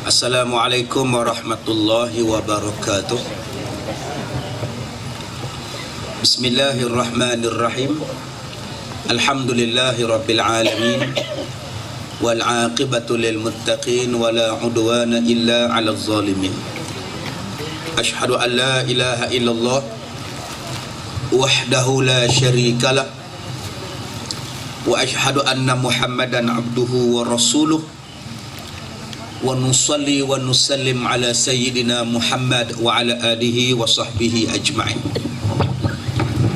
Assalamualaikum warahmatullahi wabarakatuh. Bismillahirrahmanirrahim. Alhamdulillahi rabbil alamin. Wal aqibatu lil muttaqin wala udwana illa 'alal zalimin. Asyhadu an la ilaha illallah wahdahu la syarikalah wa asyhadu anna Muhammadan abduhu wa rasuluh wa nusalli wa nusallim ala sayyidina Muhammad wa ala alihi wa sahbihi ajma'in.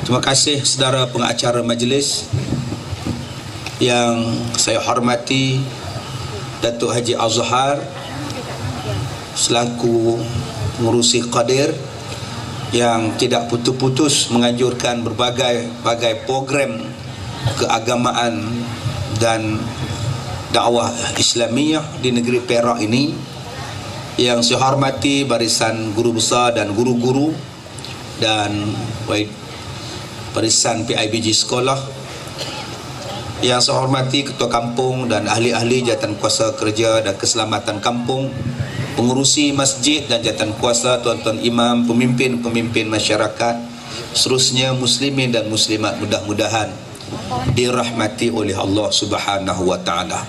Terima kasih saudara pengacara majlis yang saya hormati, Datuk Haji Azhar selaku pengurusi Qadir yang tidak putus-putus menganjurkan berbagai program keagamaan dan dakwah Islamiyah di negeri Perak ini, yang saya hormati barisan guru besar dan guru-guru dan barisan PIBG sekolah, yang saya hormati ketua kampung dan ahli-ahli jawatan kuasa kerja dan keselamatan kampung, pengurusi masjid dan jawatan kuasa, tuan-tuan imam, pemimpin-pemimpin masyarakat, seterusnya muslimin dan muslimat, mudah-mudahan dirahmati oleh Allah Subhanahu wa taala.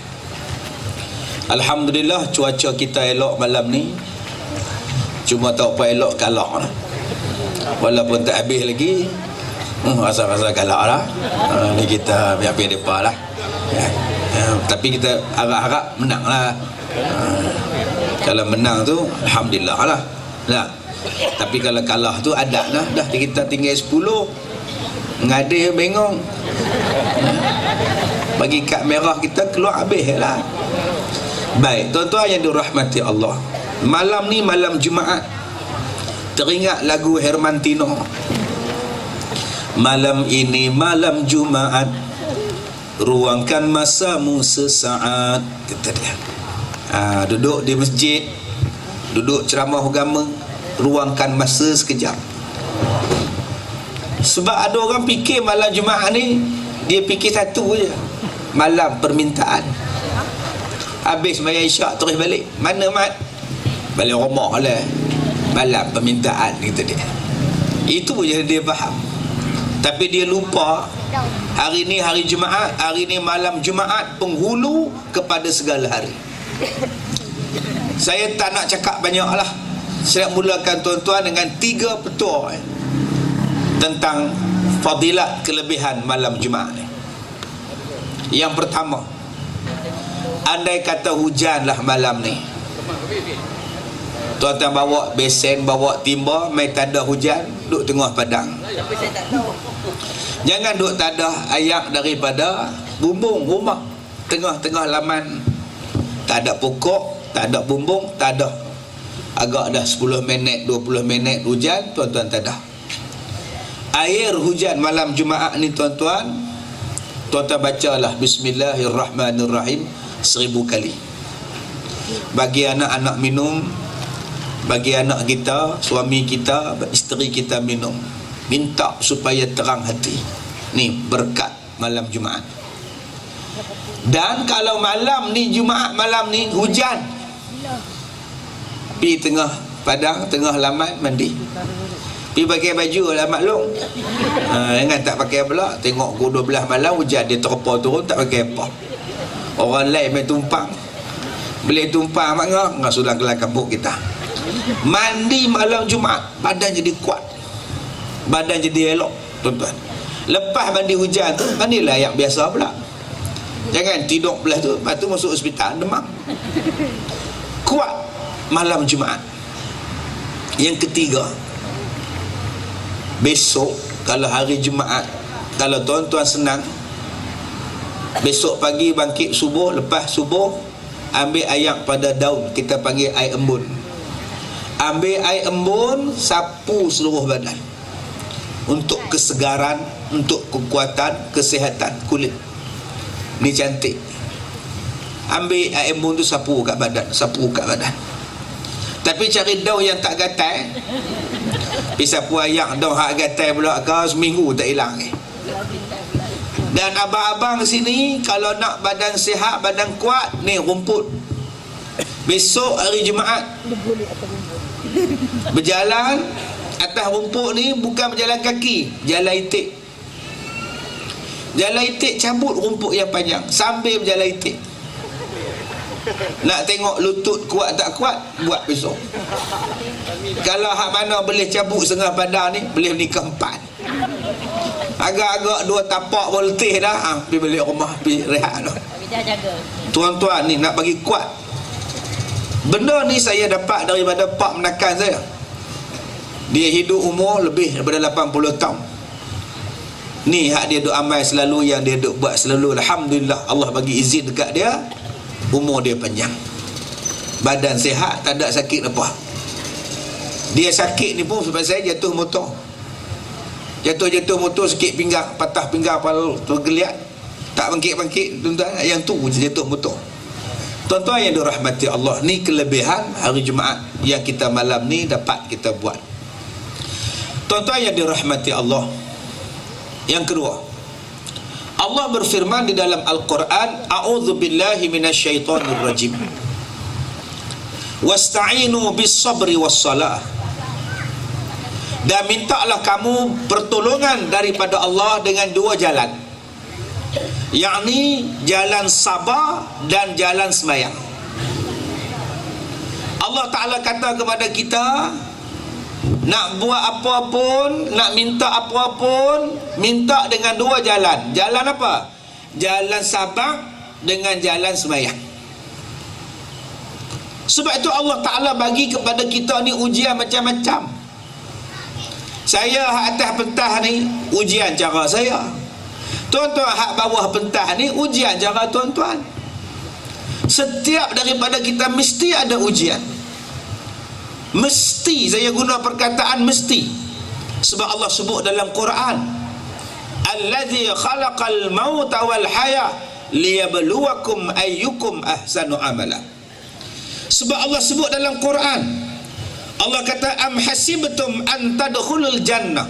Alhamdulillah cuaca kita elok malam ni. Cuma tak apa elok galak lah. Walaupun tak habis lagi, rasa-rasa galak lah. Ni kita biar depan lah. Tapi kita harap-harap menang lah. Kalau menang tu alhamdulillah lah. Tapi kalau kalah tu adat lah. Dah kita tinggal 10, ngadir bengong, bagi kad merah kita keluar habis lah. Baik, tuan-tuan yang dirahmati Allah, malam ni malam Jumaat, teringat lagu Hermantino, malam ini malam Jumaat, ruangkan masamu sesaat, kata dia. Duduk di masjid, duduk ceramah agama, ruangkan masa sekejap. Sebab ada orang fikir malam Jumaat ni, dia fikir satu je, malam permintaan. Habis bayar isyak terus balik. Mana mat? Balik rumah lah. Malam permintaan, kata dia. Itu je dia faham. Tapi dia lupa hari ni hari Jumaat, hari ni malam Jumaat, penghulu kepada segala hari. Saya tak nak cakap banyak lah. Saya nak mulakan tuan-tuan dengan 3 petua tentang fadilat kelebihan malam Jumaat ni. Yang pertama, andai kata hujanlah malam ni, tuan-tuan bawa besen, bawa timba, mai tak ada hujan, duduk tengah padang. Jangan duduk tak ada ayak daripada bumbung rumah, tengah-tengah laman, tak ada pokok, tak ada bumbung, tak ada. Agak dah 10 minit, 20 minit hujan, tuan-tuan tak ada. Air hujan malam Jumaat ni tuan-tuan bacalah Bismillahirrahmanirrahim 1000 kali. Bagi anak-anak minum, bagi anak kita, suami kita, isteri kita minum. Minta supaya terang hati. Ni berkat malam Jumaat. Dan kalau malam ni Jumaat malam ni hujan, pergi tengah padang, tengah laman mandi. Pergi pakai baju lah maklum. Jangan tak pakai pula. Tengok pukul 12 malam hujan, dia terpa turun tak pakai apa. Orang lain main tumpang. Boleh tumpang mak ngah sudah kelar kampung kita. Mandi malam Jumaat, badan jadi kuat, badan jadi elok tuan-tuan. Lepas mandi hujan tu, mandilah yang biasa pula. Jangan tidur belah tu, lepas tu masuk hospital demam. Kuat malam Jumaat. Yang ketiga, besok kalau hari Jumaat, kalau tuan-tuan senang, besok pagi bangkit subuh, lepas subuh ambil air pada daun, kita panggil air embun. Ambil air embun, sapu seluruh badan untuk kesegaran, untuk kekuatan, kesihatan kulit. Ni cantik. Ambil air embun tu sapu kat badan, sapu kat badan. Tapi cari daun yang tak gatal. Pergi sapu ayak daun hak gatal pula ke, seminggu tak hilang. Dan abang-abang sini kalau nak badan sihat, badan kuat, ni rumput. Besok hari Jumaat berjalan atas rumput ni, bukan berjalan kaki, jalan itik. Jalan itik, cabut rumput yang panjang sambil berjalan itik. Nak tengok lutut kuat tak kuat, buat besok. Kalau hak mana boleh cabut setengah badan ni, boleh menikah 4. Agak-agak 2 tapak volteh dah, pergi balik rumah, pergi rehat dah. Tuan-tuan ni nak bagi kuat. Benda ni saya dapat daripada pak menakan saya. Dia hidup umur lebih daripada 80 tahun. Ni hak dia duk amal selalu, yang dia duk buat selalu. Alhamdulillah, Allah bagi izin dekat dia, umur dia panjang, badan sihat, tak ada sakit apa. Dia sakit ni pun sebab saya jatuh motor. Jatuh motor, sikit pinggang, patah pinggang, kepala tergeliat, tak bangkit-bangkit. Tuan-tuan, yang tu jatuh motor. Tuan-tuan yang dirahmati Allah, ni kelebihan hari Jumaat yang kita malam ni dapat kita buat. Tuan-tuan yang dirahmati Allah, yang kedua, Allah berfirman di dalam Al-Quran, A'udzu billahi minasyaitonir rajim. Wasta'inu bis sabri was salah. Dan mintalah kamu pertolongan daripada Allah dengan 2 jalan, yakni jalan sabar dan jalan sembahyang. Allah Ta'ala kata kepada kita, nak buat apa pun, nak minta apa pun, minta dengan 2 jalan. Jalan apa? Jalan sabar dengan jalan sembahyang. Sebab itu Allah Ta'ala bagi kepada kita ni ujian macam-macam. Saya hak atas pentah ni ujian cara saya. Tuan-tuan hak bawah pentah ni ujian cara tuan-tuan. Setiap daripada kita mesti ada ujian. Mesti, saya guna perkataan mesti, sebab Allah sebut dalam Quran, Allazi khalaqal mauta wal haya liyabluwakum ayyukum ahsanu amala. Sebab Allah sebut dalam Quran, Allah kata, am hasibtum an tadkhulul jannah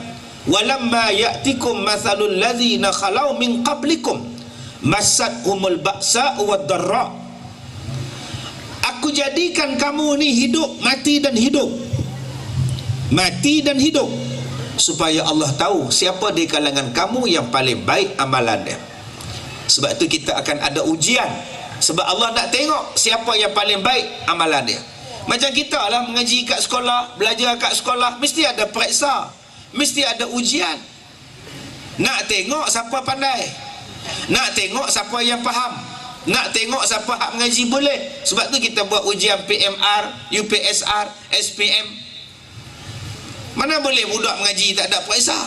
walamma ya'tikum mathalul ladzina khalau min qablikum massathumul ba'sa wad dharra. Aku jadikan kamu ni hidup, mati dan hidup, mati dan hidup, supaya Allah tahu siapa di kalangan kamu yang paling baik amalan dia. Sebab itu kita akan ada ujian, sebab Allah nak tengok siapa yang paling baik amalan dia. Macam kita lah mengaji kat sekolah, belajar kat sekolah, mesti ada periksa, mesti ada ujian. Nak tengok siapa pandai, nak tengok siapa yang faham, nak tengok siapa hak mengaji boleh. Sebab tu kita buat ujian PMR, UPSR, SPM. Mana boleh budak mengaji tak ada periksa?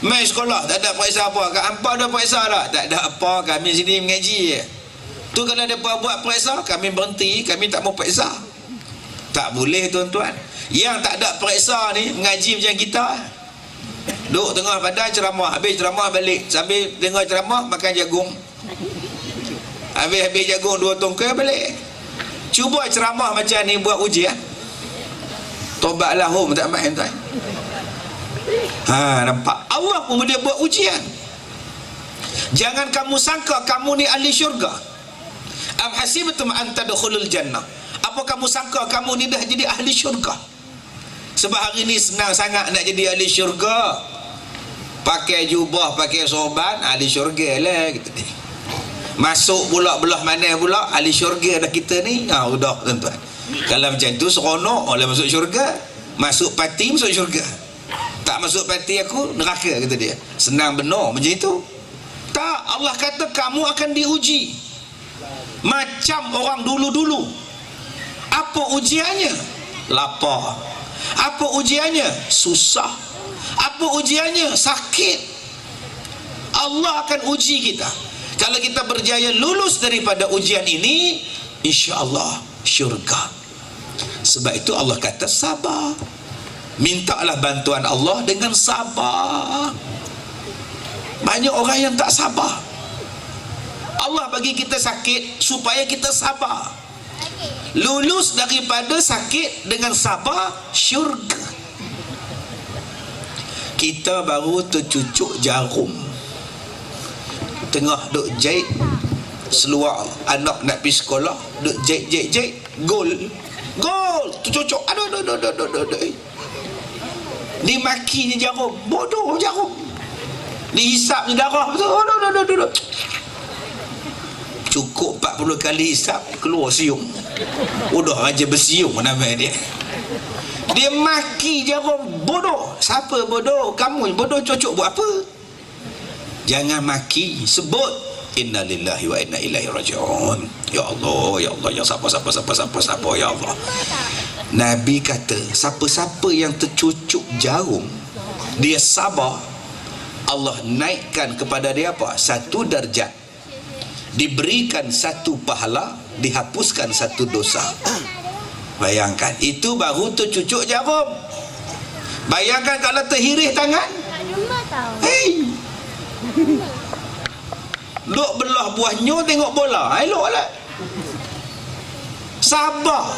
Main sekolah tak ada periksa apa? Kat hampa ada periksa tak? Tak ada apa, kami sini mengaji je. Tu kalau mereka buat periksa, kami berhenti, kami tak mau periksa. Tak boleh tuan-tuan. Yang tak ada periksa ni mengaji macam kita, duduk tengah badan ceramah, habis ceramah balik, sambil tengah ceramah makan jagung, habis jagung 2 tongkai balik. Cuba ceramah macam ni buat ujian, tobatlah home tak main tuan. Nampak Allah pun dia buat ujian. Jangan kamu sangka kamu ni ahli syurga. Am hasibtum an tadkhulul jannah. Apa kamu sangka kamu ni dah jadi ahli syurga? Sebab hari ni senang sangat nak jadi ahli syurga. Pakai jubah, pakai sorban, ahli syurga lah kita ni. Masuk pula belah mana pula ahli syurga dah kita ni. Udah tuan-tuan. Kalau macam tu seronok oleh masuk syurga. Masuk parti masuk syurga. Tak masuk parti aku neraka, kata dia. Senang benar macam itu. Tak, Allah kata kamu akan diuji macam orang dulu-dulu. Apa ujiannya? Lapar. Apa ujiannya? Susah. Apa ujiannya? Sakit. Allah akan uji kita. Kalau kita berjaya lulus daripada ujian ini, insya-Allah syurga. Sebab itu Allah kata sabar. Mintalah bantuan Allah dengan sabar. Banyak orang yang tak sabar. Allah bagi kita sakit supaya kita sabar. Lulus daripada sakit dengan sabar, syurga. Kita baru tercucuk jarum, tengah duk jahit seluar anak nak pergi sekolah, duk jahit gol tu cocok, aduh dimakinya Jarum, bodoh Jarum, dihisapnya darah betul, aduh cukup 40 kali hisap keluar siung, udah aja bersiung nama dia maki Jarum, bodoh. Siapa bodoh? Kamu bodoh, cocok buat apa? Jangan maki, sebut innalillahi wa inna ilaihi raji'un. Ya Allah, ya siapa ya Allah. Nabi kata siapa-siapa yang tercucuk jarum, dia sabar, Allah naikkan kepada dia apa? 1 darjat, diberikan 1 pahala, dihapuskan 1 dosa. Bayangkan, itu baru tercucuk jarum. Bayangkan kalau terhirih tangan. Hei, duk belah buah nyo tengok bola, eloklah. Sabar.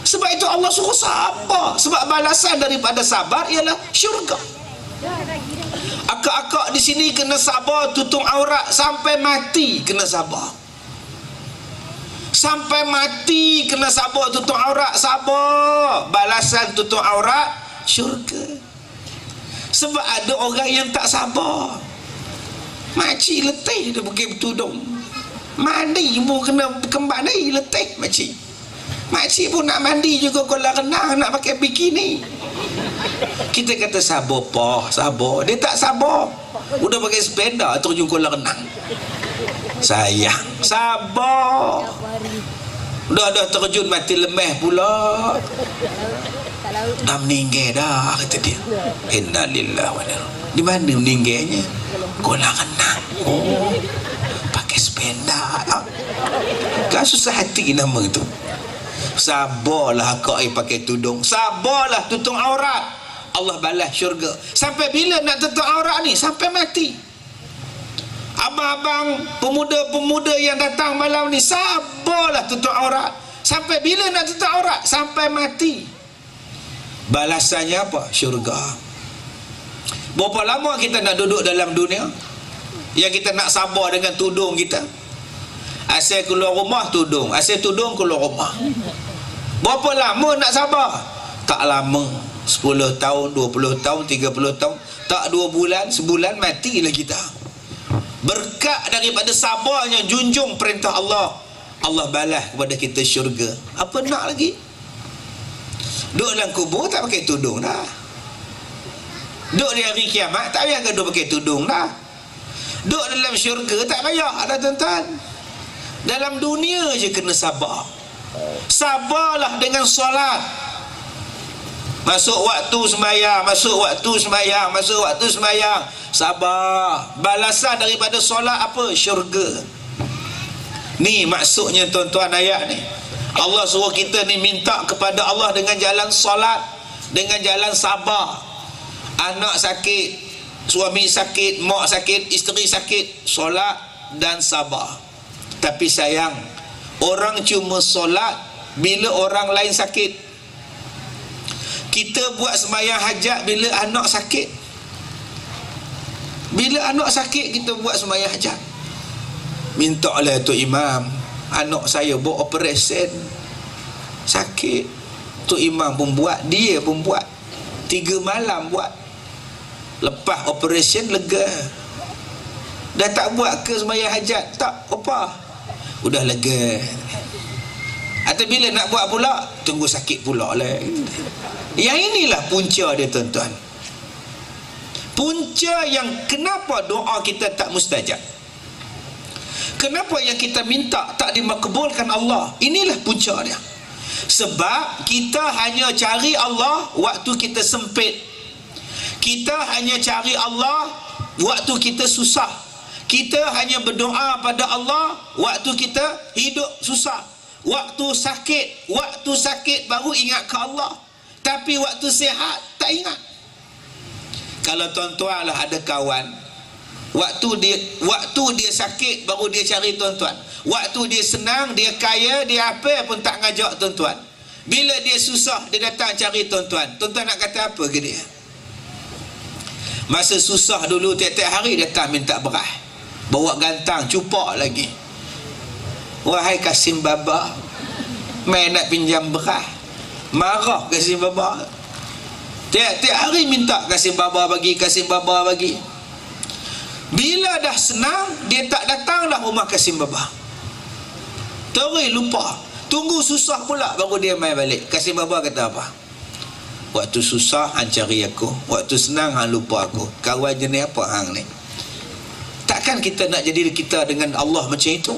Sebab itu Allah suruh sabar. Sebab balasan daripada sabar ialah syurga. Akak-akak di sini kena sabar tutup aurat sampai mati, kena sabar. Sampai mati kena sabar tutup aurat, sabar. Balasan tutup aurat syurga. Sebab ada orang yang tak sabar. Makcik letih dia pakai bertudung, mandi pun kena kembali letih makcik. Makcik pun nak mandi juga kolam renang, nak pakai bikini. Kita kata sabar pah, sabar. Dia tak sabar, udah pakai sepeda terjun kolam renang. Sayang, sabar. Dah terjun mati lemah pula, dah meninggal dah, kata dia. Innalillahi wa inna. Di mana meninggalnya? Kolam renang. Oh, pakai sepeda. Kan susah hati nama itu. Sabarlah akak pakai tudung, sabarlah tutup aurat, Allah balas syurga. Sampai bila nak tutup aurat ni? Sampai mati. Abang-abang, pemuda-pemuda yang datang malam ni, sabarlah tutup aurat. Sampai bila nak tutup aurat? Sampai mati. Balasannya apa? Syurga. Berapa lama kita nak duduk dalam dunia yang kita nak sabar dengan tudung kita? Asal keluar rumah tudung, asal tudung keluar rumah. Berapa lama nak sabar? Tak lama. 10 tahun, 20 tahun, 30 tahun. Tak 2 bulan, sebulan matilah kita. Berkat daripada sabarnya junjung perintah Allah, Allah balas kepada kita syurga. Apa nak lagi? Duduk dalam kubur tak pakai tudung dah. Duduk di hari kiamat tak payah duduk pakai tudung dah. Duduk dalam syurga tak payah ada, tuan-tuan. Dalam dunia je kena sabar. Sabarlah dengan solat. Masuk waktu sembahyang, masuk waktu sembahyang, masuk waktu sembahyang, sabar. Balasan daripada solat apa? Syurga. Ni maksudnya tuan-tuan ayat ni. Allah suruh kita ni minta kepada Allah dengan jalan solat, dengan jalan sabar. Anak sakit, suami sakit, mak sakit, isteri sakit, solat dan sabar. Tapi sayang, orang cuma solat bila orang lain sakit. Kita buat sembahyang hajat bila anak sakit. Bila anak sakit kita buat sembahyang hajat. Minta oleh Tok Imam, anak saya buat operasi sakit. Tok Imam pun buat, dia pun buat. 3 malam buat. Lepas operasi lega. Dah tak buat ke sembahyang hajat? Tak, apa? Udah lega. Atau bila nak buat pula, tunggu sakit pula lah. Yang inilah punca dia, tuan-tuan. Punca yang kenapa doa kita tak mustajab. Kenapa yang kita minta tak dimakbulkan Allah. Inilah punca dia. Sebab kita hanya cari Allah waktu kita sempit. Kita hanya cari Allah waktu kita susah. Kita hanya berdoa pada Allah waktu kita hidup susah. Waktu sakit baru ingat ke Allah. Tapi waktu sihat tak ingat. Kalau tuan-tuan lah ada kawan, waktu dia sakit baru dia cari tuan-tuan. Waktu dia senang, dia kaya, dia apa pun tak ngajak tuan-tuan. Bila dia susah, dia datang cari tuan-tuan. Tuan-tuan nak kata apa ke dia? Masa susah dulu tiap-tiap hari datang minta beras. bawa gantang cupak lagi. Wahai Kasim Baba, main nak pinjam beras, marah Kasim Baba. Tiap-tiap hari minta Kasim Baba bagi, Kasim Baba bagi. Bila dah senang, dia tak datang dah rumah Kasim Baba. Terus lupa. Tunggu susah pula baru dia main balik. Kasim Baba kata apa? Waktu susah hang cari aku, waktu senang hang lupa aku. Kawan jenis apa hang ni? Takkan kita nak jadi kita dengan Allah macam itu?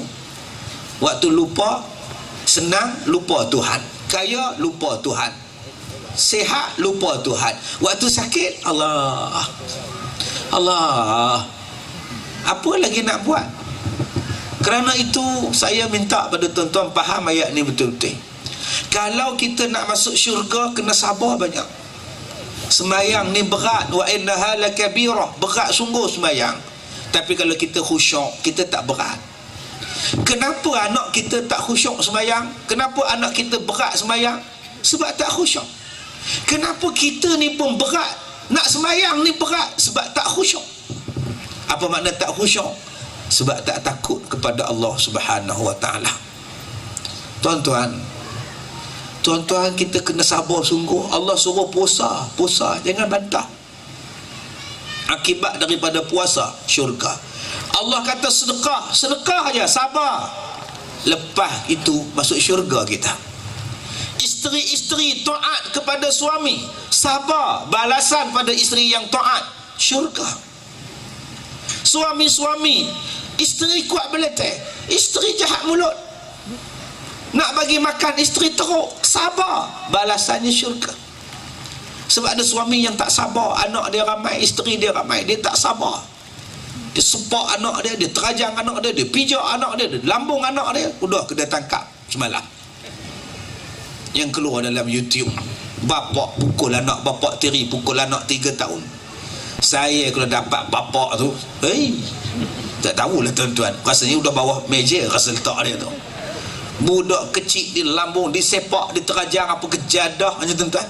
Waktu lupa, senang lupa Tuhan, kaya lupa Tuhan, sihat lupa Tuhan, waktu sakit Allah. Apa lagi nak buat? Kerana itu saya minta pada tuan-tuan faham ayat ni betul-betul. Kalau kita nak masuk syurga, kena sabar banyak. Semayang ni berat, wa innaha lakabirah, berat sungguh semayang. Tapi kalau kita khusyuk, kita tak berat. Kenapa anak kita tak khusyuk semayang? Kenapa anak kita berat semayang? Sebab tak khusyuk. Kenapa kita ni pun berat, nak semayang ni berat? Sebab tak khusyuk. Apa makna tak khusyuk? Sebab tak takut kepada Allah Subhanahu Wa Ta'ala. Tuan-tuan, kita kena sabar sungguh. Allah suruh puasa, jangan bantah. Akibat daripada puasa, syurga. Allah kata sedekah aja, sabar. Lepas itu masuk syurga kita. Isteri-isteri taat kepada suami, sabar, balasan pada isteri yang taat, syurga. Suami-suami, isteri kuat beletek, isteri jahat mulut, nak bagi makan isteri teruk, sabar, balasannya syurga. Sebab ada suami yang tak sabar, anak dia ramai, isteri dia ramai, dia tak sabar. Dia sepak anak dia, dia terajang anak dia, dia pijak anak dia, dia lambung anak dia. Udah kena tangkap semalam. Yang keluar dalam YouTube, bapak pukul anak, bapak tiri pukul anak 3 tahun. Saya kalau dapat bapak tu, tak tahulah tuan-tuan, rasanya udah bawah meja rasa letak dia tu. Budak kecil di lambung, disepak, diterajang apa kejadah hanya tuan-tuan.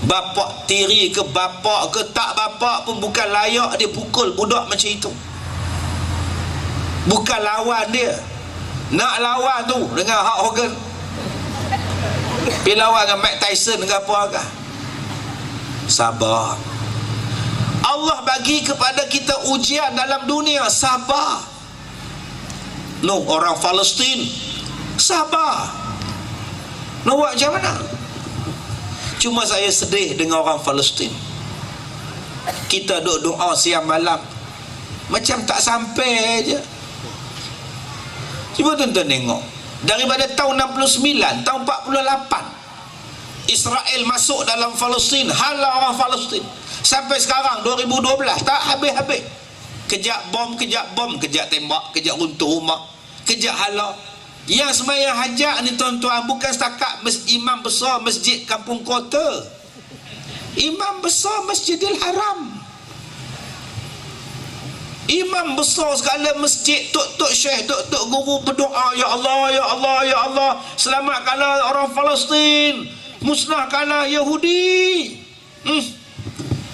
Bapak tiri ke bapak ke tak bapak pun bukan layak dia pukul budak macam itu. Bukan lawan dia. Nak lawan tu dengan Hulk Hogan, pergi lawan dengan Mike Tyson dengan apa agak. Sabar. Allah bagi kepada kita ujian dalam dunia, sabar. Orang Palestin, sabar. Buat macam mana? Cuma saya sedih dengan orang Palestin. Kita duk doa siang malam, macam tak sampai je. Cuba tuan-tuan tengok, daripada tahun 69, tahun 48 Israel masuk dalam Palestin, halau orang Palestin. Sampai sekarang 2012 tak habis-habis. Kejap bom, kejap tembak, kejap runtuh rumah, kejap halau. Yang sembahyang hajat ni tuan-tuan, bukan setakat imam besar masjid kampung kota, imam besar Masjidil Haram, imam besar segala masjid, tok-tok syekh, tok-tok guru berdoa, ya Allah, ya Allah, ya Allah, selamatkanlah orang Palestin, musnahkanlah Yahudi.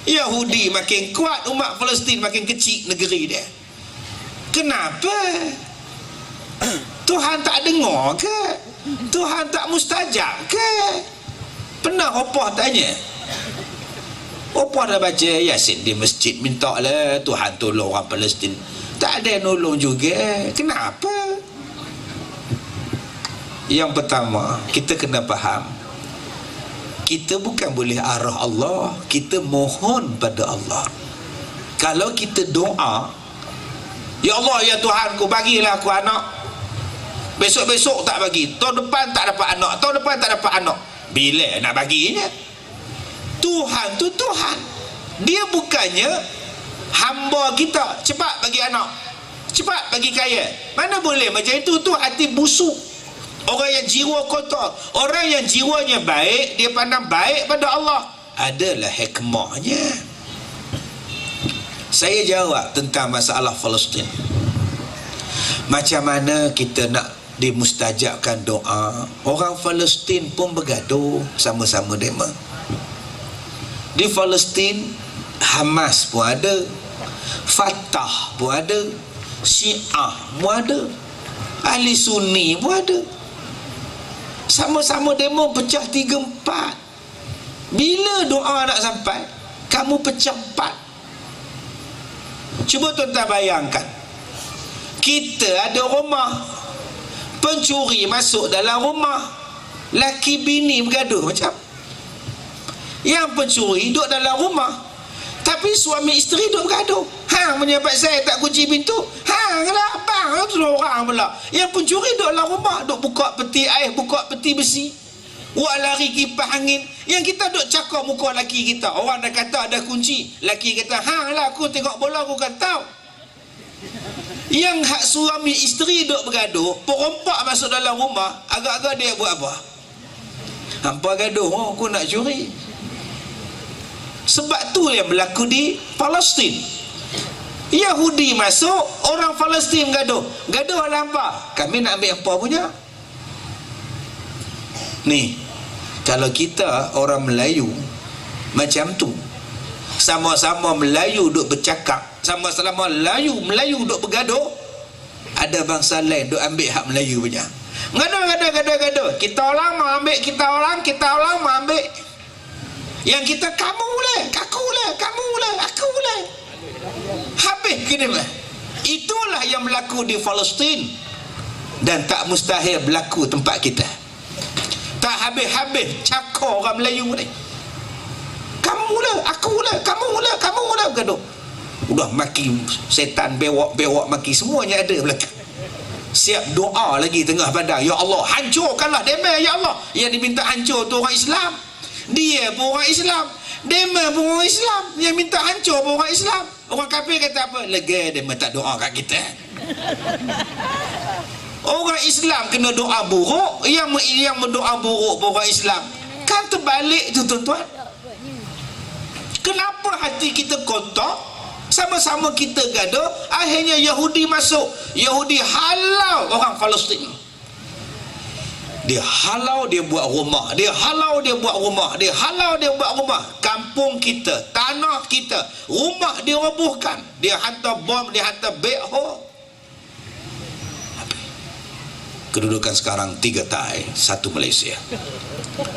Yahudi makin kuat, umat Palestin makin kecil negeri dia. Kenapa? Tuhan tak dengar ke? Tuhan tak mustajab ke? Pernah opah tanya? Opah dah baca Yasin di masjid, minta lah Tuhan tolong orang Palestin. Tak ada nolong juga. Kenapa? Yang pertama, kita kena faham, kita bukan boleh arah Allah, kita mohon pada Allah. Kalau kita doa, ya Allah, ya Tuhanku, bagilah aku anak. Besok-besok tak bagi, tahun depan tak dapat anak, tahun depan tak dapat anak. Bila nak baginya? Tuhan tu Tuhan, dia bukannya hamba kita, cepat bagi anak, cepat bagi kaya. Mana boleh macam itu? Tu hati busuk, orang yang jiwa kotor. Orang yang jiwanya baik, dia pandang baik pada Allah, adalah hikmahnya. Saya jawab tentang masalah Palestin. Macam mana kita nak dimustajabkan doa? Orang Palestin pun bergaduh sama-sama demo. Di Palestin Hamas pun ada, Fatah pun ada, Syiah pun ada, ahli Sunni pun ada, sama-sama demo pecah 3-4. Bila doa nak sampai, kamu pecah 4. Cuba tuan-tuan bayangkan, kita ada rumah, pencuri masuk dalam rumah, laki bini bergaduh macam. Yang pencuri duduk dalam rumah, tapi suami isteri duduk bergaduh. Hang menyebab saya tak kunci pintu. Hang lah bang, tu orang pula. Yang pencuri duduk dalam rumah, duduk buka peti air, buka peti besi, buat lari kipas angin. Yang kita duduk cakap muka laki kita. Orang dah kata ada kunci, laki kata hang lah aku tengok bola aku kan tahu. Yang hak suami isteri duduk bergaduh, perompak masuk dalam rumah, agak-agak dia buat apa? Hampa gaduh, oh, aku nak curi. Sebab tu yang berlaku di Palestin. Yahudi masuk, orang Palestin gaduh. Gaduh dalam apa? Kami nak ambil apa punya? Ni, kalau kita orang Melayu macam tu, sama-sama Melayu duk bercakap, sama-sama Melayu duk bergaduh, ada bangsa lain duk ambil hak Melayu punya. Gaduh. Kita orang mau ambil, kita orang mau ambil. Yang kita kamu lah, aku lah. Habis kena. Itulah yang berlaku di Palestin, dan tak mustahil berlaku tempat kita. Tak habis-habis cakap orang Melayu ni. Kamu lah, aku lah, gaduh. Udah maki setan, bewak maki, semuanya ada belakang. Siap doa lagi tengah padang, ya Allah hancurkanlah dema, ya Allah. Yang diminta hancur tu orang Islam, dia pun orang Islam, dema pun orang Islam, yang minta hancur pun orang Islam. Orang kafir kata apa? Lega dema tak doa kat kita. Orang Islam kena doa buruk, yang mendoa buruk pun orang Islam. Kan terbalik tu tuan-tuan. Kenapa hati kita kotor? Sama-sama kita gaduh, akhirnya Yahudi masuk. Yahudi halau orang Palestin. Dia halau, dia buat rumah. Dia halau, dia buat rumah. Dia halau, dia buat rumah. Kampung kita, tanah kita, rumah dia robohkan. Dia hantar bom, dia hantar backhoe. Kedudukan sekarang 3 Thai, 1 Malaysia.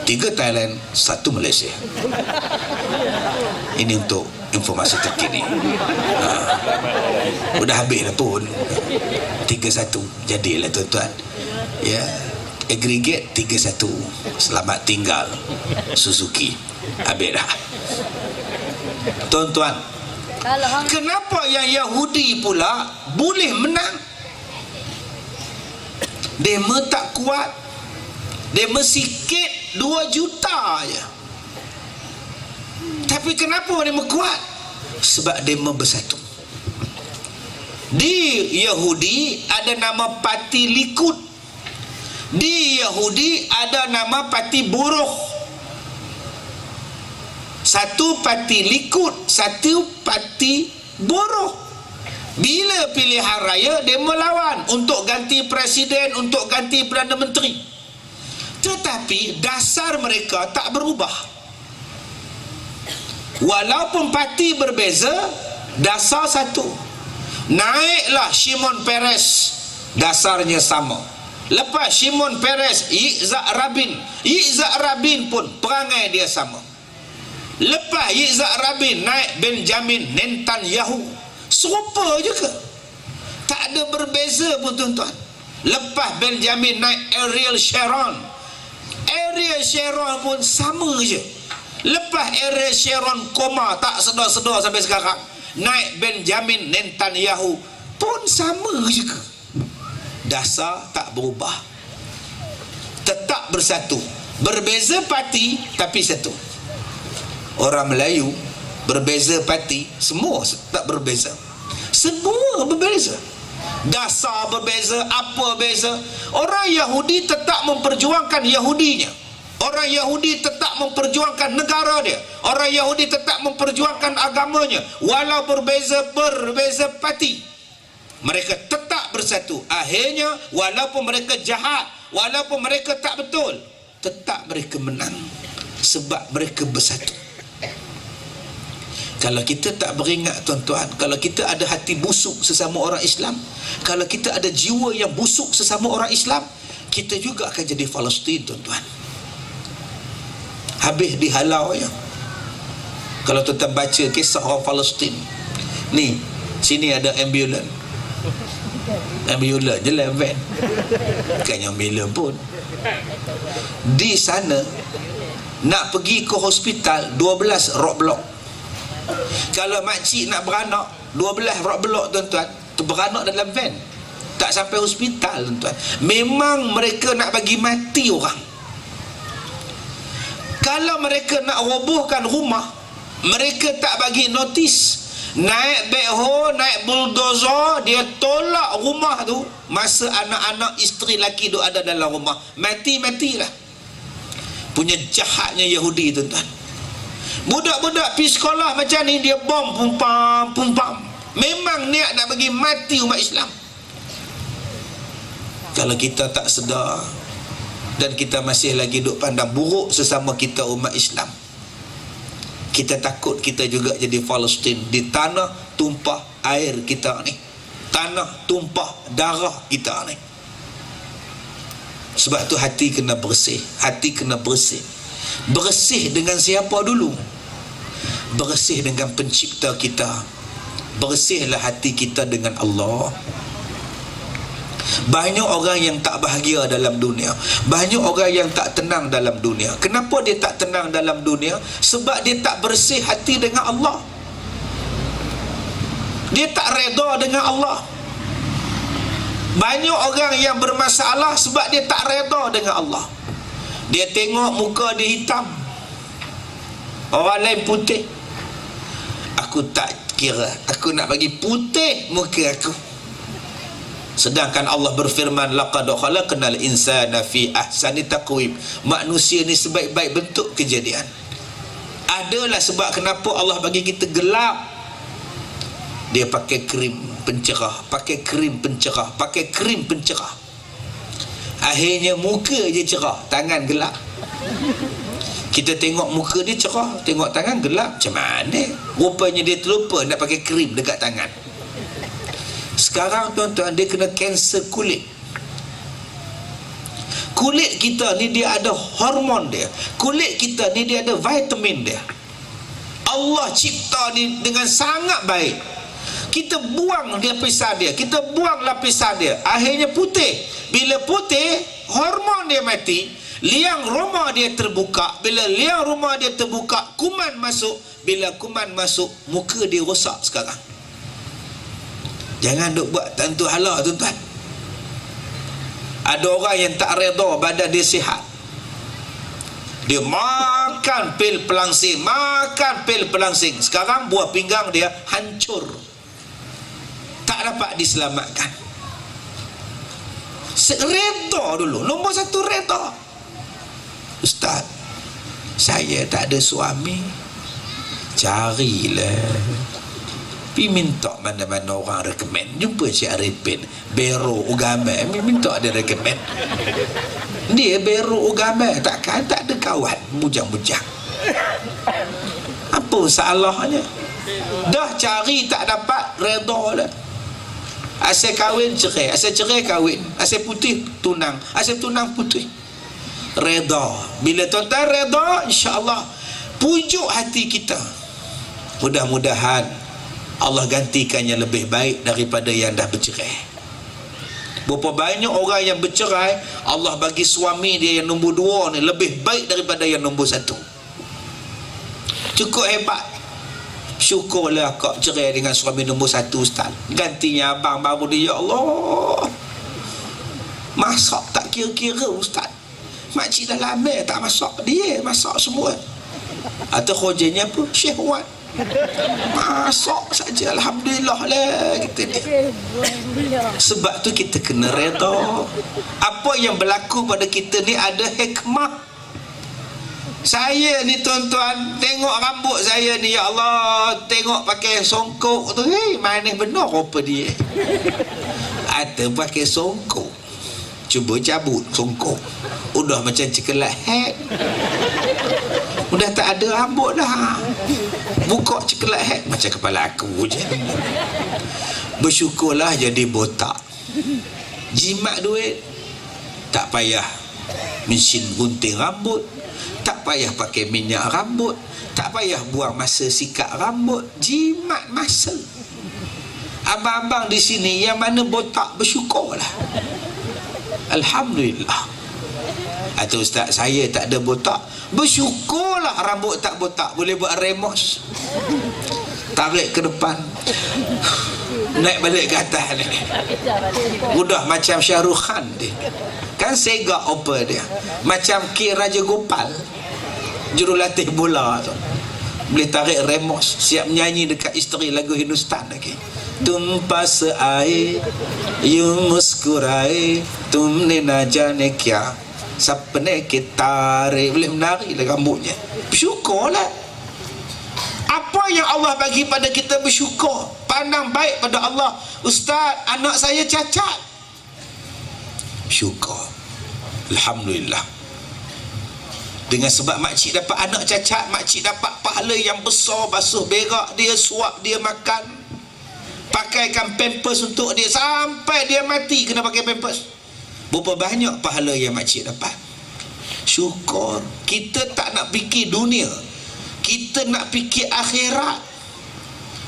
3 Thailand, 1 Malaysia. Ini untuk informasi terkini. Udah habis dah pun. 3-1 jadilah tuan-tuan. Ya, aggregate 3-1. Selamat tinggal Suzuki. Habis dah. Tuan-tuan, kenapa yang Yahudi pula boleh menang? Dema tak kuat. Dema sikit 2 juta je. Tapi kenapa dema kuat? Sebab dema bersatu. Di Yahudi ada nama parti Likud. Di Yahudi ada nama parti Buruh. Satu parti Likud, satu parti Buruh. Bila pilihan raya, dia melawan untuk ganti presiden, untuk ganti Perdana Menteri. Tetapi dasar mereka tak berubah. Walaupun parti berbeza, dasar satu. Naiklah Shimon Peres, dasarnya sama. Lepas Shimon Peres, Yitzhak Rabin pun perangai dia sama. Lepas Yitzhak Rabin naik Benjamin Netanyahu, serupa juga, tak ada berbeza pun tuan-tuan. Lepas Benjamin naik Ariel Sharon pun sama je. Lepas Ariel Sharon koma, tak sedar-sedar sampai sekarang, naik Benjamin Netanyahu pun sama juga. Dasar tak berubah, tetap bersatu. Berbeza parti tapi satu. Orang Melayu berbeza parti, semua tak berbeza. Semua berbeza. Dasar berbeza, apa beza. Orang Yahudi tetap memperjuangkan Yahudinya. Orang Yahudi tetap memperjuangkan negara dia. Orang Yahudi tetap memperjuangkan agamanya. Walau berbeza parti, mereka tetap bersatu. Akhirnya walaupun mereka jahat, walaupun mereka tak betul, tetap mereka menang sebab mereka bersatu. Kalau kita tak beringat tuan-tuan, kalau kita ada hati busuk sesama orang Islam, kalau kita ada jiwa yang busuk sesama orang Islam, kita juga akan jadi Palestin tuan-tuan. Habis dihalau ya. Kalau tuan-tuan baca kisah orang Palestin, ni sini ada ambulan je lah, van, bukannya ambulan pun. Di sana nak pergi ke hospital 12 rock block. Kalau makcik nak beranak 12 rock block tuan-tuan, tu beranak dalam van, tak sampai hospital tuan-tuan. Memang mereka nak bagi mati orang. Kalau mereka nak robohkan rumah, mereka tak bagi notis. Naik backhoe, naik bulldozer, dia tolak rumah tu. Masa anak-anak isteri laki duk ada dalam rumah, mati-matilah. Punya jahatnya Yahudi tuan-tuan. Budak-budak pergi sekolah macam ni, dia bom pumpam. Memang niat nak bagi mati umat Islam. Kalau kita tak sedar dan kita masih lagi duk pandang buruk sesama kita umat Islam, kita takut kita juga jadi Palestin. Di tanah tumpah air kita ni, tanah tumpah darah kita ni. Sebab tu hati kena bersih. Hati kena bersih. Bersih dengan siapa dulu? Bersih dengan pencipta kita. Bersihlah hati kita dengan Allah. Banyak orang yang tak bahagia dalam dunia, banyak orang yang tak tenang dalam dunia. Kenapa dia tak tenang dalam dunia? Sebab dia tak bersih hati dengan Allah. Dia tak reda dengan Allah. Banyak orang yang bermasalah sebab dia tak reda dengan Allah. Dia tengok muka dia hitam, orang lain putih. Aku tak kira, aku nak bagi putih muka aku. Sedangkan Allah berfirman, laqad khalaqnal insana fi ahsani taqwim. Manusia ni sebaik-baik bentuk kejadian. Adalah sebab kenapa Allah bagi kita gelap. Dia pakai krim pencerah, pakai krim pencerah, pakai krim pencerah. Akhirnya muka je cerah, tangan gelap. Kita tengok muka dia cerah, tengok tangan gelap. Macam mana? Rupanya dia terlupa nak pakai krim dekat tangan. Sekarang tuan-tuan, dia kena kanser kulit. Kulit kita ni dia ada hormon dia. Kulit kita ni dia ada vitamin dia. Allah cipta ni dengan sangat baik. Kita buang lapisan dia, kita buang lapisan dia, akhirnya putih. Bila putih, hormon dia mati, liang rumah dia terbuka. Bila liang rumah dia terbuka, kuman masuk. Bila kuman masuk, muka dia rosak sekarang. Jangan duk buat tentu hala tuan-tuan. Ada orang yang tak reda badan dia sihat. Dia makan pil pelangsing, makan pil pelangsing. Sekarang buah pinggang dia hancur, tak dapat diselamatkan. Reda dulu. Nombor satu, reda. Ustaz, saya tak ada suami. Carilah. Pergi minta mana-mana orang rekomen. Jumpa Cik Arifin, Bero Ugama, minta dia rekomen. Dia Bero Ugama, takkan tak ada kawan bujang-bujang. Apa salahnya? Dah cari tak dapat, reda lah. Asal kahwin cerai, asal cerai kahwin, asal putih tunang, asal tunang putih. Reda. Bila tuan-tuan reda, insya-Allah pujuk hati kita. Mudah-mudahan Allah gantikannya lebih baik daripada yang dah bercerai. Berapa banyak orang yang bercerai, Allah bagi suami dia yang nombor 2 ni lebih baik daripada yang nombor 1. Cukup hebat. Syukurlah kau cerai dengan suami nombor 1 ustaz. Gantinya abang baru dia. Ya Allah, masak tak kira-kira ustaz. Makcik dah lama tak masak, dia masak semua. Atau khojanya apa? Syahwat. Masak saja, alhamdulillah lah kita ni. Sebab tu kita kena reda. Apa yang berlaku pada kita ni ada hikmah. Saya ni tuan-tuan, tengok rambut saya ni, ya Allah, tengok pakai songkok tu, mana benar apa dia. Ada pakai songkok, cuba cabut songkok, udah macam cikelat hat. Udah tak ada rambut dah. Buka cekelat head macam kepala aku je. Bersyukurlah jadi botak. Jimat duit, tak payah mesin gunting rambut, tak payah pakai minyak rambut, tak payah buang masa sikat rambut. Jimat masa. Abang-abang di sini yang mana botak, bersyukurlah. Alhamdulillah. Atau ustaz, saya tak ada botak, bersyukurlah rambut tak botak, boleh buat remos, tarik ke depan, naik balik ke atas ni. Udah macam Syahrukh Khan dia. Kan Sega Opera dia. Macam K. Raja Gopal, jurulatih bola tu. Boleh tarik remos, siap menyanyi dekat isteri lagu Hindustan lagi. Tumpah seair, you muskurai, tumne na jane kya, sapne kita boleh menari lah rambutnya. Bersyukurlah. Apa yang Allah bagi pada kita, bersyukur. Pandang baik pada Allah. Ustaz, anak saya cacat, syukur. Alhamdulillah. Dengan sebab makcik dapat anak cacat, makcik dapat pahala yang besar. Basuh berak dia, suap dia makan, pakaikan pampers untuk dia sampai dia mati kena pakai pampers. Berapa banyak pahala yang makcik dapat. Syukur. Kita tak nak fikir dunia, kita nak fikir akhirat.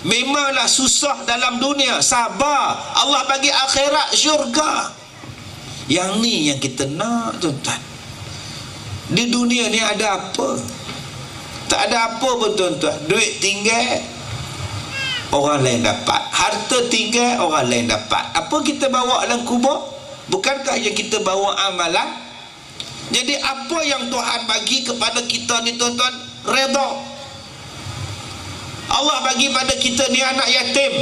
Memanglah susah dalam dunia, sabar, Allah bagi akhirat, syurga. Yang ni yang kita nak, tuan-tuan. Di dunia ni ada apa? Tak ada apa pun, tuan-tuan. Duit tinggal, orang lain dapat. Harta tinggal, orang lain dapat. Apa kita bawa dalam kubur? Bukankah yang kita bawa amalan? Jadi apa yang Tuhan bagi kepada kita ni, tuan-tuan, redha. Allah bagi pada kita ni anak yatim,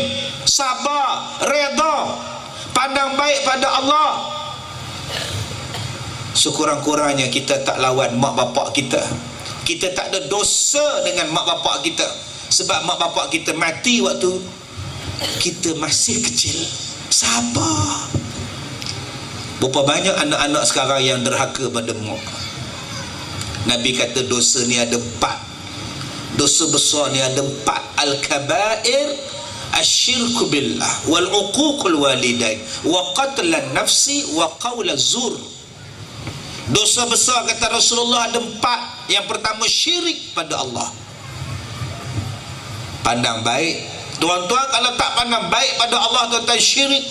sabar, redha, pandang baik pada Allah. Sekurang-kurangnya kita tak lawan mak bapak kita. Kita tak ada dosa dengan mak bapak kita, sebab mak bapak kita mati waktu kita masih kecil. Sabar. Berapa banyak anak-anak sekarang yang derhaka pada mak. Nabi kata dosa ni ada 4. Dosa besar ni ada 4. Al-kabair, asyirku billah, wal uququl walidain, wa qatlan nafsi, wa qawlaz zur. Dosa besar kata Rasulullah ada 4. Yang pertama, syirik pada Allah. Pandang baik, tuan-tuan, kalau tak pandang baik pada Allah, tuan-tuan, syirik.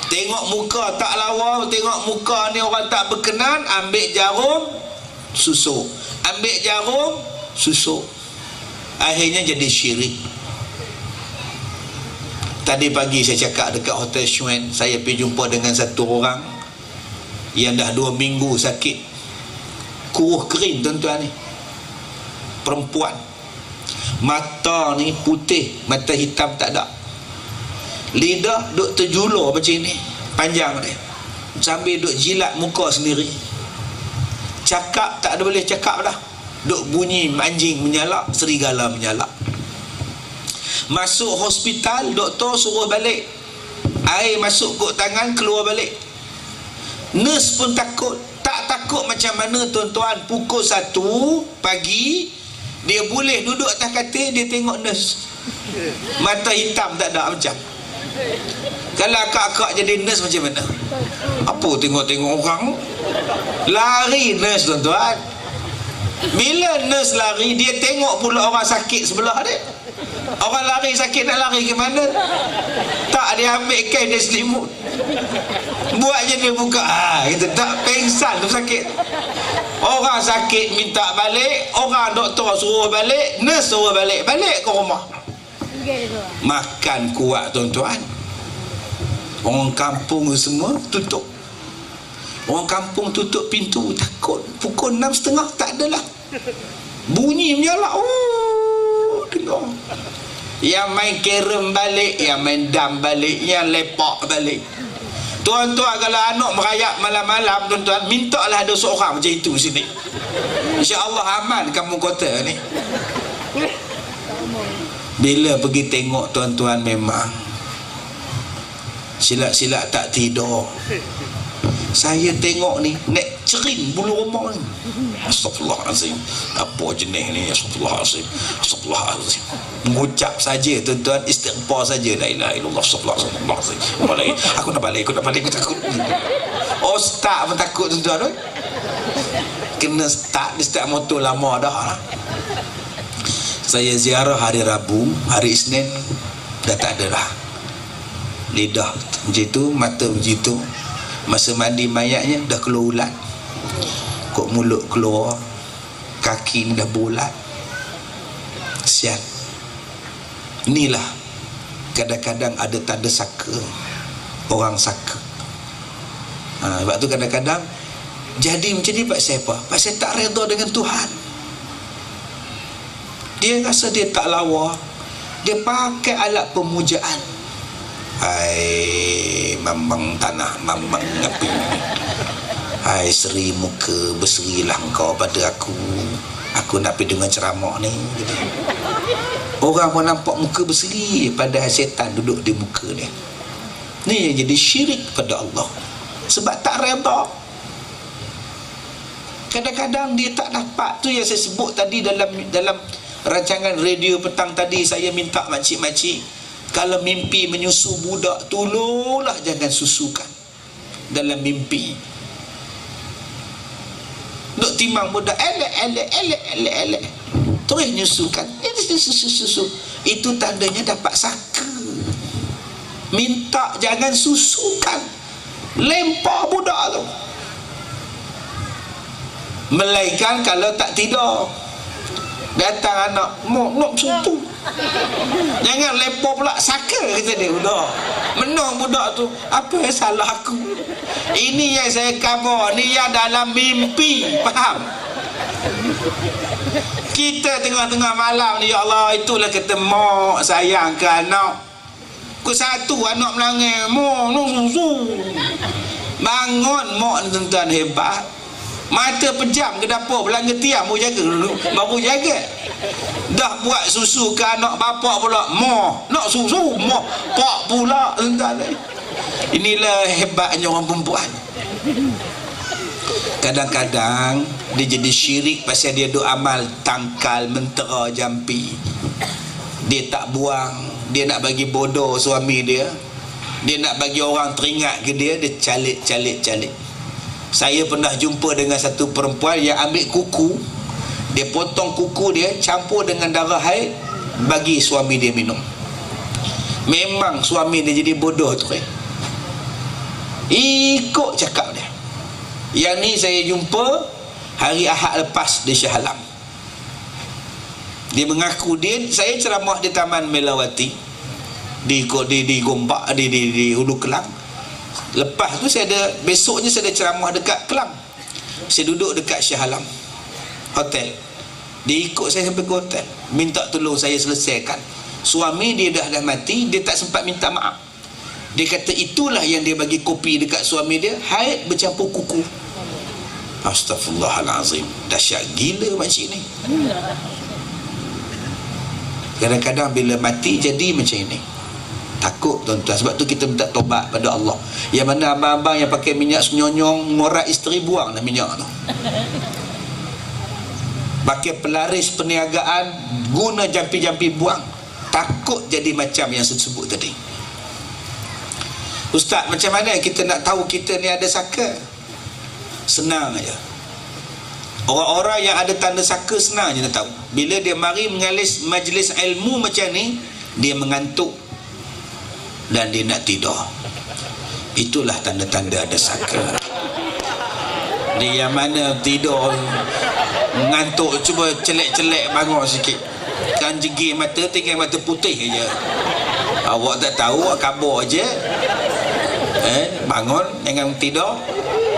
Tengok muka tak lawa, tengok muka ni orang tak berkenan, ambil jarum, susuk, ambil jarum, susuk, akhirnya jadi syirik. Tadi pagi saya cakap dekat Hotel Shuen, saya pergi jumpa dengan satu orang yang dah 2 minggu sakit kuruh kering, tuan-tuan ni. Perempuan, mata ni putih, mata hitam tak ada, lidah duk terjulur macam ni, panjang dia, sambil duk jilat muka sendiri. Cakap tak ada boleh cakap dah, duk bunyi anjing menyalak, serigala menyalak. Masuk hospital, doktor suruh balik, air masuk kok tangan, keluar balik. Nurse pun takut. Tak takut macam mana, tuan-tuan? Pukul 1 pagi dia boleh duduk atas katil, dia tengok nurse, mata hitam tak ada macam. Kalau akak-akak jadi nurse macam mana? Apa tengok-tengok orang? Lari nurse, tuan-tuan. Bila nurse lari, dia tengok pula orang sakit sebelah dia. Orang lari sakit nak lari ke mana? Tak, dia ambil kain dia selimut, buat je dia buka, kita tak pengsan tu sakit. Orang sakit minta balik, orang doktor suruh balik, nurse suruh balik, balik ke rumah. Makan kuat, tuan-tuan. Orang kampung semua tutup. Orang kampung tutup pintu, takut. Pukul 6.30 tak adalah, bunyi menyalak. Dengar. Yang main kerem balik, yang main dam balik, yang lepak balik. Tuan-tuan, kalau anak merayap malam-malam, tuan-tuan, mintalah ada seorang macam itu sini. InsyaAllah aman kampung kota ni. Bila pergi tengok, tuan-tuan, memang silap-silap tak tidur. Saya tengok ni nek cering bulu rumah ni. Astagfirullahalazim. Apa jenis ni? Astagfirullahalazim. Astagfirullahalazim. Mengucap saja tuan-tuan, istighfar saja, la ilaha illallah, astagfirullahalazim. Aku nak balik, aku takut. Oh, start pun takut tuan-tuan. Kena start, ni start motor lama dah lah. Saya ziarah hari Rabu, hari Isnin dah tak ada dah. Lidah macam tu, mata macam tu. Masa mandi mayatnya dah keluar ulat, kok mulut keluar, kaki ni dah bulat. Sial. Inilah kadang-kadang ada tanda saka, orang saka. Sebab tu kadang-kadang jadi macam ni. Pasal apa? Pasal tak redha dengan Tuhan. Dia rasa dia tak lawa, dia pakai alat pemujaan. Hai mambang tanah, mambang api, hai seri muka, berserilah engkau pada aku nak pergi dengan ceramah ni. Orang pun nampak muka berseri, padahal setan duduk di muka dia. Ni yang jadi syirik pada Allah, sebab tak redha. Kadang-kadang dia tak dapat. Tu yang saya sebut tadi dalam rancangan radio petang tadi. Saya minta makcik-makcik, kalau mimpi menyusu budak, tolonglah jangan susukan dalam mimpi. Duk timang budak, elek terus nyusukan, susu. Itu tandanya dapat saka. Minta jangan susukan, lempar budak tu. Melainkan kalau tak tidur, datang anak, nak sentuh, jangan lempar pula saka, kata dia. Udah menang budak tu, apa yang salah aku? Ini yang saya cover ni, yang dalam mimpi, faham? Kita tengah-tengah malam ni, ya Allah, itulah kata mak sayang ke anak. Pukul 1 anak melangir, mak nak susu. Bangun mak ni tuan-tuan, hebat. Mata pejam ke dapur, belanga tiam baru jaga. Dah buat susu ke anak, bapak pula moh nak susu, moh pak pula. Inilah hebatnya orang perempuan. Kadang-kadang dia jadi syirik pasal dia duk amal tangkal, mentera, jampi. Dia tak buang, dia nak bagi bodoh suami dia, dia nak bagi orang teringat ke dia calik. Saya pernah jumpa dengan satu perempuan yang ambil kuku, dia potong kuku dia, campur dengan darah haid, bagi suami dia minum. Memang suami dia jadi bodoh tu. Ikut cakap dia. Yang ni saya jumpa hari Ahad lepas di Shah Alam. Dia mengaku saya ceramah di Taman Melawati, di Gombak, di Hulu Kelang. Lepas tu besoknya saya ada ceramah dekat Kelang. Saya duduk dekat Shah Alam hotel. Dia ikut saya sampai ke hotel, minta tolong saya selesaikan. Suami dia dah mati, dia tak sempat minta maaf. Dia kata itulah yang dia bagi kopi dekat suami dia, haid bercampur kuku. Astagfirullahalazim. Dahsyat gila makcik ni. Kadang-kadang bila mati jadi macam ini. Takut tuan-tuan. Sebab tu kita minta tobat pada Allah. Yang mana abang-abang yang pakai minyak senyonyong, ngorak isteri, buang dah minyak tu. Pakai pelaris perniagaan, guna jampi-jampi, buang. Takut jadi macam yang saya sebut tadi. Ustaz, macam mana kita nak tahu kita ni ada saka? Senang aja. Orang-orang yang ada tanda saka senang je nak tahu. Bila dia mari mengalis majlis ilmu macam ni, dia mengantuk dan dia nak tidur. Itulah tanda-tanda ada saka. Dia yang mana tidur mengantuk, cuba celek-celek bangun sikit, kan jegih mata, tinggal mata putih je. Awak tak tahu, kabur je. Bangun, jangan tidur.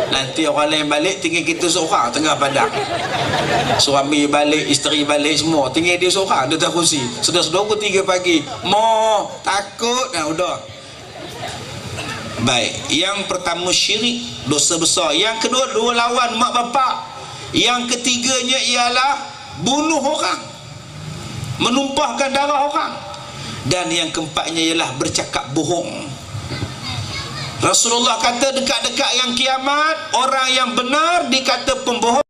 Nanti orang lain balik, tinggal kita seorang tengah padang. Suami balik, isteri balik, semua tinggal dia seorang di atas kursi. Sudah 2-3 pagi, mau takut. Udah. Baik, yang pertama syirik, dosa besar. Yang kedua, dua lawan mak bapak. Yang ketiganya ialah bunuh orang, menumpahkan darah orang. Dan yang keempatnya ialah bercakap bohong. Rasulullah kata dekat-dekat yang kiamat, orang yang benar dikata pembohong,